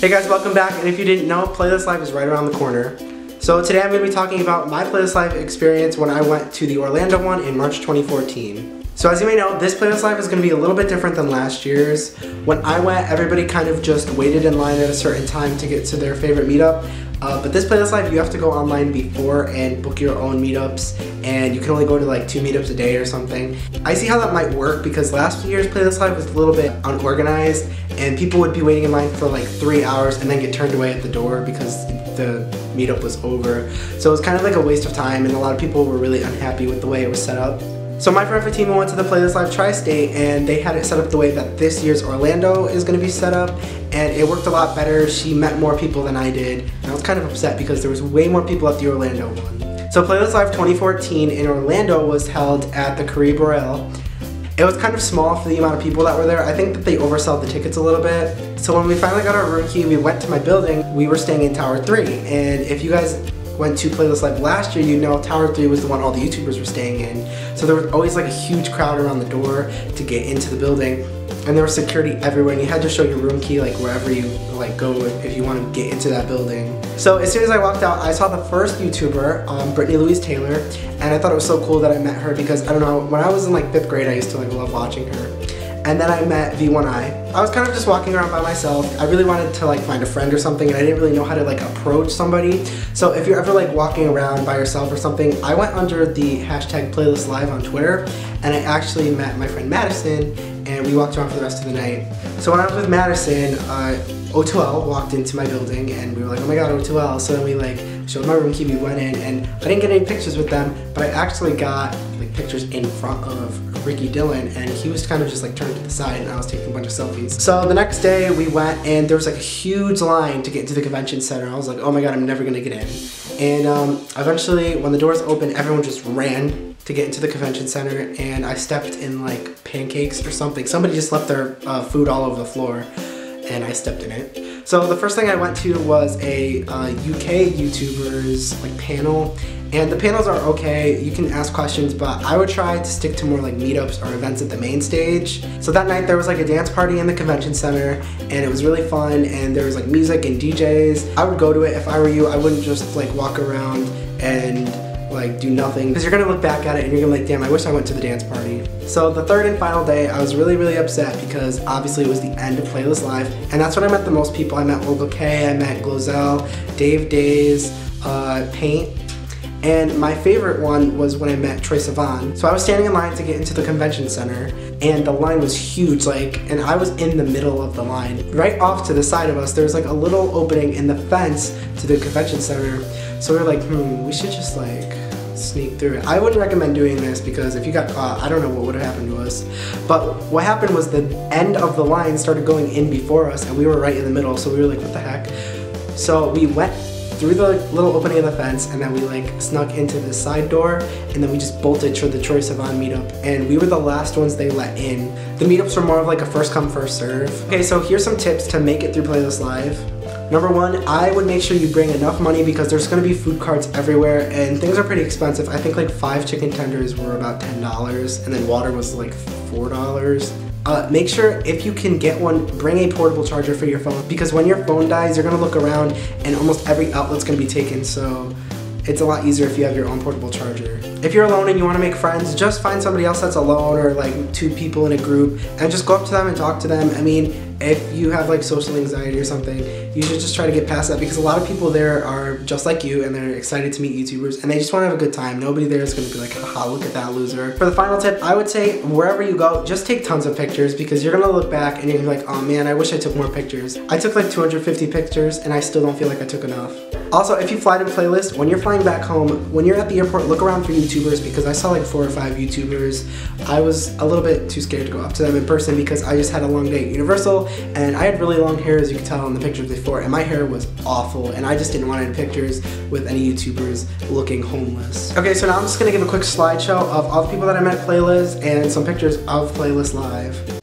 Hey guys, welcome back, and if you didn't know, Playlist Live is right around the corner. So today I'm going to be talking about my Playlist Live experience when I went to the Orlando one in March 2014. So as you may know, this Playlist Live is going to be a little bit different than last year's. When I went, everybody kind of just waited in line at a certain time to get to their favorite meetup. But this Playlist Live, you have to go online before and book your own meetups, and you can only go to like 2 meetups a day or something. I see how that might work because last year's Playlist Live was a little bit unorganized, and people would be waiting in line for like 3 hours and then get turned away at the door because the meetup was over. So it was kind of like a waste of time, and a lot of people were really unhappy with the way it was set up. So my friend Fatima went to the Playlist Live Tri-State, and they had it set up the way that this year's Orlando is going to be set up, and it worked a lot better. She met more people than I did, and I was kind of upset because there was way more people at the Orlando one. So Playlist Live 2014 in Orlando was held at the Caribe Royale. It was kind of small for the amount of people that were there. I think that they oversold the tickets a little bit. So when we finally got our room key, we went to my building. We were staying in Tower 3, and if you guys went to Playlist Live last year, you know Tower 3 was the one all the YouTubers were staying in. So there was always like a huge crowd around the door to get into the building, and there was security everywhere, and you had to show your room key like wherever you like go if you want to get into that building. So as soon as I walked out, I saw the first YouTuber, Brittany Louise Taylor, and I thought it was so cool that I met her because I don't know, when I was in like 5th grade, I used to like love watching her. And then I met V1I. I was kind of just walking around by myself. I really wanted to like find a friend or something, and I didn't really know how to like approach somebody. So if you're ever like walking around by yourself or something, I went under the hashtag Playlist Live on Twitter, and I actually met my friend Madison, and we walked around for the rest of the night. So when I was with Madison, O2L walked into my building, and we were like, oh my god, O2L. So then we like showed my room key, we went in, and I didn't get any pictures with them, but I actually got like pictures in front of Ricky Dillon, and he was kind of just like turned to the side, and I was taking a bunch of selfies. So the next day we went, and there was like a huge line to get into the convention center. I was like, oh my god, I'm never gonna get in. And eventually when the doors opened, everyone just ran to get into the convention center, and I stepped in like pancakes or something. Somebody just left their food all over the floor, and I stepped in it. So the first thing I went to was a UK YouTubers like panel, and the panels are okay, you can ask questions, but I would try to stick to more like meetups or events at the main stage. So that night there was like a dance party in the convention center, and it was really fun, and there was like music and DJs. I would go to it if I were you. I wouldn't just like walk around and like do nothing, because you're gonna look back at it and you're gonna be like, damn, I wish I went to the dance party. So the third and final day, I was really upset because obviously it was the end of Playlist Live, and that's when I met the most people. I met Olga K, I met Glozell, Dave Days, Paint, and my favorite one was when I met Troye Sivan. So I was standing in line to get into the convention center, and the line was huge, like, and I was in the middle of the line. Right off to the side of us, there was like a little opening in the fence to the convention center. So we were like, we should just like sneak through it. I wouldn't recommend doing this because if you got caught, I don't know what would have happened to us. But what happened was the end of the line started going in before us, and we were right in the middle, so we were like, what the heck? So we went through the little opening of the fence, and then we like snuck into the side door, and then we just bolted for the Troye Sivan meetup, and we were the last ones they let in. The meetups were more of like a first come first serve. Okay, so here's some tips to make it through Playlist Live. Number one, I would make sure you bring enough money because there's going to be food carts everywhere, and things are pretty expensive. I think like 5 chicken tenders were about $10, and then water was like $4. Make sure if you can get one, bring a portable charger for your phone, because when your phone dies, you're gonna look around and almost every outlet's gonna be taken, so it's a lot easier if you have your own portable charger. If you're alone and you wanna make friends, just find somebody else that's alone, or like 2 people in a group, and just go up to them and talk to them. I mean, if you have like social anxiety or something, you should just try to get past that, because a lot of people there are just like you, and they're excited to meet YouTubers, and they just want to have a good time. Nobody there is going to be like, haha, look at that loser. For the final tip, I would say wherever you go, just take tons of pictures, because you're going to look back and you're going to be like, oh man, I wish I took more pictures. I took like 250 pictures, and I still don't feel like I took enough. Also, if you fly to Playlist, when you're flying back home, when you're at the airport, look around for YouTubers, because I saw like 4 or 5 YouTubers. I was a little bit too scared to go up to them in person because I just had a long day at Universal, and I had really long hair, as you can tell in the pictures before, and my hair was awful, and I just didn't want any pictures with any YouTubers looking homeless. Okay, so now I'm just gonna give a quick slideshow of all the people that I met at Playlist and some pictures of Playlist Live.